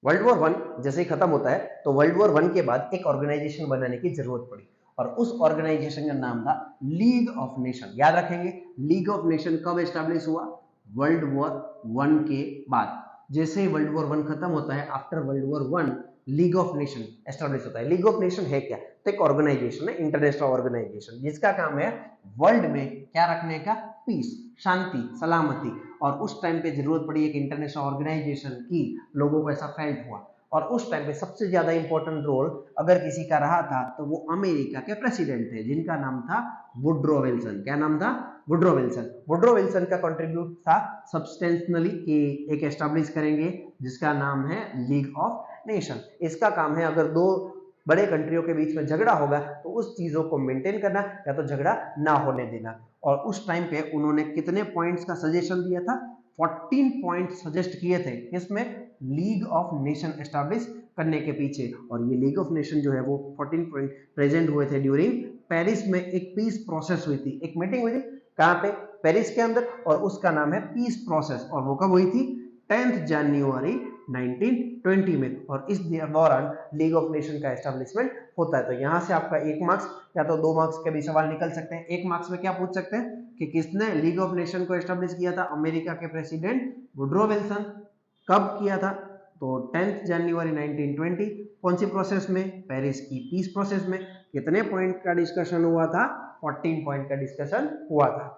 World war one जैसे ही खत्म होता है तो वर्ल्ड वॉर वन के बाद एक ऑर्गेनाइजेशन बनाने की जरूरत पड़ी और उस ऑर्गेनाइजेशन का नाम था लीग ऑफ नेशन। याद रखेंगे, लीग ऑफ नेशन कब एस्टेब्लिश हुआ? वर्ल्ड वॉर वन के बाद। जैसे ही वर्ल्ड वॉर वन खत्म होता है, after world war one league of nation establish होता है। लीग ऑफ नेशन है क्या? तो एक ऑर्गेनाइजेशन है, इंटरनेशनल ऑर्गेनाइजेशन, जिसका काम है वर्ल्ड में क्या रखने का? पीस, शांति, सलामती। और उस टाइम पे जरूरत पड़ी एक इंटरनेशनल ऑर्गेनाइजेशन की, लोगों को ऐसा फेल्ट हुआ। और उस टाइम पे सबसे ज्यादा इंपॉर्टेंट रोल अगर किसी का रहा था तो वो अमेरिका के प्रेसिडेंट थे, जिनका नाम था वुड्रो विल्सन। क्या नाम था? Woodrow Wilson. वुड्रो विल्सन का कंट्रीब्यूट था सब्सटेंशनली कि एक एस्टैब्लिश करेंगे जिसका नाम है लीग ऑफ नेशन। इसका काम है अगर दो बड़े कंट्रियों के बीच में झगड़ा होगा तो उस चीजों को मेंटेन करना या तो झगड़ा ना होने देना। और उस टाइम पे उन्होंने कितने पॉइंट्स का सजेशन दिया था? 14 पॉइंट सजेस्ट किए थे। इसमें लीग ऑफ नेशन एस्टैब्लिश करने के पीछे। और ये लीग ऑफ नेशन जो है वो 14 पॉइंट प्रेजेंट हुए थे ड्यूरिंग पेरिस में एक पीस प्रोसेस हुई थी, एक मीटिंग हुई थी। कहां पे? पेरिस के अंदर। और उसका नाम है पीस प्रोसेस। और वो कब हुई थी? 10 जनवरी 1920 में। और इस दौरान लीग ऑफ नेशन का एस्टेब्लिशमेंट होता है। तो यहां से आपका 1 मार्क्स या तो 2 मार्क्स के भी सवाल निकल सकते हैं। 1 मार्क्स में क्या पूछ सकते हैं कि किसने लीग ऑफ नेशन को एस्टेब्लिश किया था? अमेरिका के प्रेसिडेंट वुड्रो विल्सन। कब किया था? तो 10 जनवरी 1920। कौन सी प्रोसेस में? पेरिस की पीस प्रोसेस में। कितने पॉइंट का डिस्कशन हुआ था? 14 पॉइंट का डिस्कशन हुआ था।